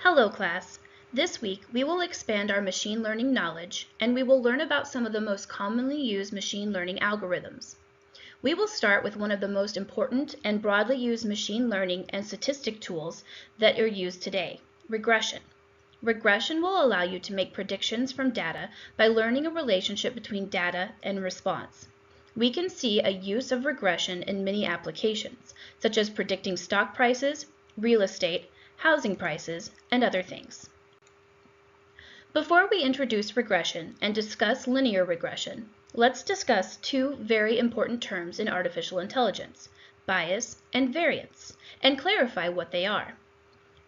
Hello class! This week we will expand our machine learning knowledge and we will learn about some of the most commonly used machine learning algorithms. We will start with one of the most important and broadly used machine learning and statistic tools that are used today, regression. Regression will allow you to make predictions from data by learning a relationship between data and response. We can see a use of regression in many applications, such as predicting stock prices, real estate, housing prices, and other things. Before we introduce regression and discuss linear regression, let's discuss two very important terms in artificial intelligence, bias and variance, and clarify what they are.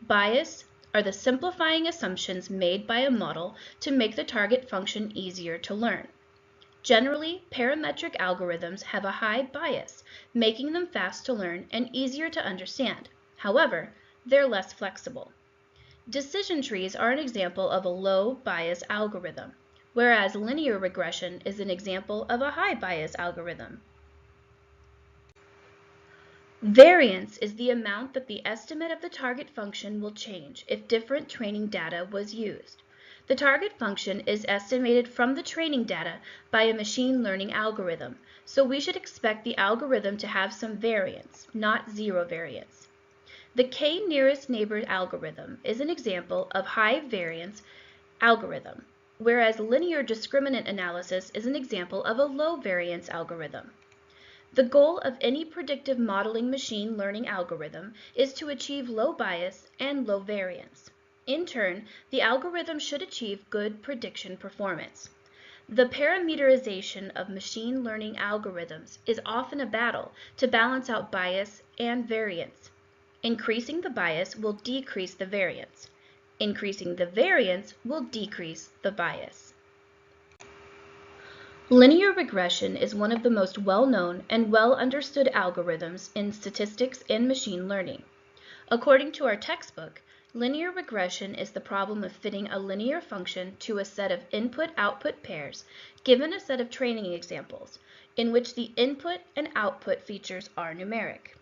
Bias are the simplifying assumptions made by a model to make the target function easier to learn. Generally, parametric algorithms have a high bias, making them fast to learn and easier to understand. However, they're less flexible. Decision trees are an example of a low bias algorithm, whereas linear regression is an example of a high bias algorithm. Variance is the amount that the estimate of the target function will change if different training data was used. The target function is estimated from the training data by a machine learning algorithm, so we should expect the algorithm to have some variance, not zero variance. The k-nearest neighbor algorithm is an example of high variance algorithm, whereas linear discriminant analysis is an example of a low variance algorithm. The goal of any predictive modeling machine learning algorithm is to achieve low bias and low variance. In turn, the algorithm should achieve good prediction performance. The parameterization of machine learning algorithms is often a battle to balance out bias and variance. Increasing the bias will decrease the variance. Increasing the variance will decrease the bias. Linear regression is one of the most well-known and well-understood algorithms in statistics and machine learning. According to our textbook, linear regression is the problem of fitting a linear function to a set of input-output pairs given a set of training examples in which the input and output features are numeric.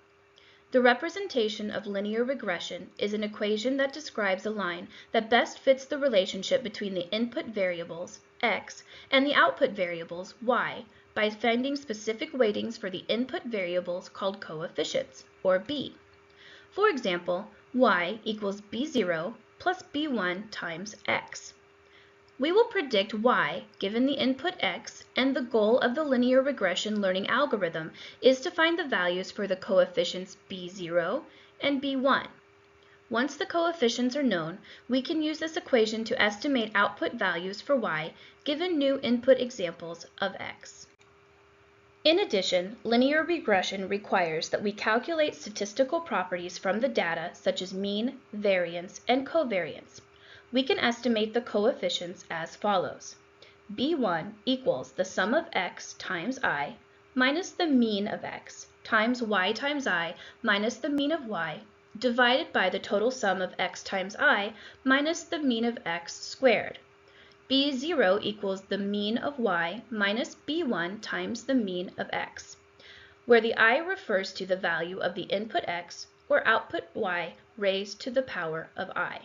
The representation of linear regression is an equation that describes a line that best fits the relationship between the input variables, x, and the output variables, y, by finding specific weightings for the input variables called coefficients, or b. For example, y equals b0 plus b1 times x. We will predict y given the input x, and the goal of the linear regression learning algorithm is to find the values for the coefficients b0 and b1. Once the coefficients are known, we can use this equation to estimate output values for y given new input examples of x. In addition, linear regression requires that we calculate statistical properties from the data such as mean, variance, and covariance. We can estimate the coefficients as follows. B1 equals the sum of x times I minus the mean of x times y times I minus the mean of y divided by the total sum of x times I minus the mean of x squared. B0 equals the mean of y minus B1 times the mean of x, where the I refers to the value of the input x or output y raised to the power of I.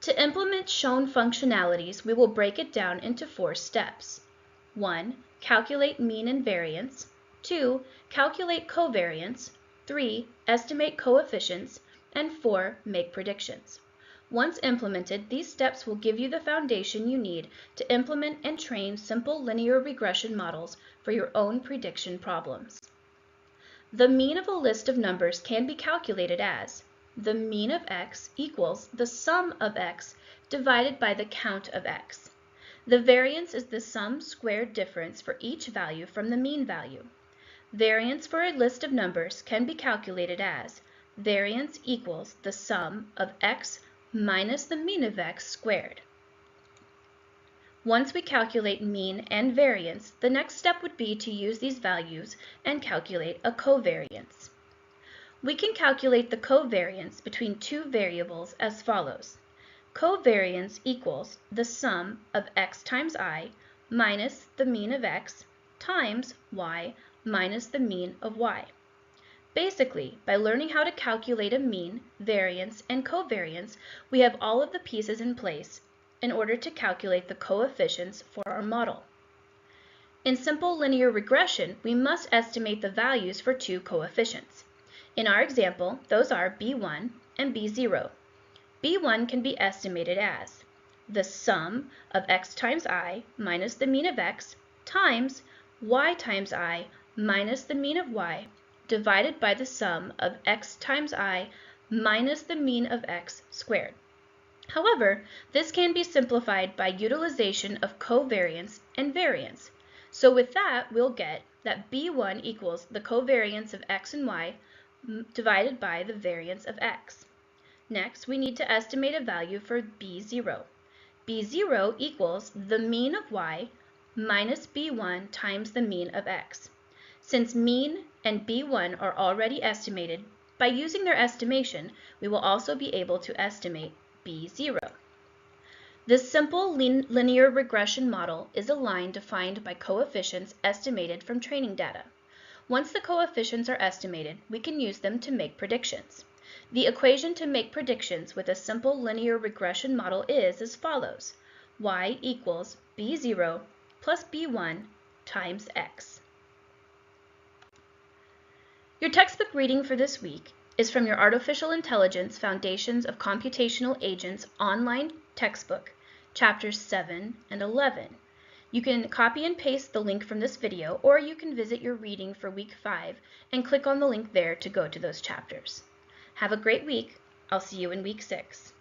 To implement shown functionalities, we will break it down into 4 steps. 1. Calculate mean and variance. 2. Calculate covariance. 3. Estimate coefficients. And 4. Make predictions. Once implemented, these steps will give you the foundation you need to implement and train simple linear regression models for your own prediction problems. The mean of a list of numbers can be calculated as the mean of x equals the sum of x divided by the count of x. The variance is the sum squared difference for each value from the mean value. Variance for a list of numbers can be calculated as variance equals the sum of x minus the mean of x squared. Once we calculate mean and variance, the next step would be to use these values and calculate a covariance. We can calculate the covariance between two variables as follows. Covariance equals the sum of x times I minus the mean of x times y minus the mean of y. Basically, by learning how to calculate a mean, variance, and covariance, we have all of the pieces in place in order to calculate the coefficients for our model. In simple linear regression, we must estimate the values for two coefficients. In our example, those are b1 and b0. b1 can be estimated as the sum of x times I minus the mean of x times y times I minus the mean of y divided by the sum of x times I minus the mean of x squared. However, this can be simplified by utilization of covariance and variance. So with that, we'll get that b1 equals the covariance of x and y divided by the variance of x. Next, we need to estimate a value for b0. b0 equals the mean of y minus b1 times the mean of x. Since mean and b1 are already estimated, by using their estimation, we will also be able to estimate b0. This simple linear regression model is a line defined by coefficients estimated from training data. Once the coefficients are estimated, we can use them to make predictions. The equation to make predictions with a simple linear regression model is as follows: y equals b0 plus b1 times x. Your textbook reading for this week is from your Artificial Intelligence Foundations of Computational Agents online textbook, chapters 7 and 11. You can copy and paste the link from this video, or you can visit your reading for week 5 and click on the link there to go to those chapters. Have a great week. I'll see you in week 6.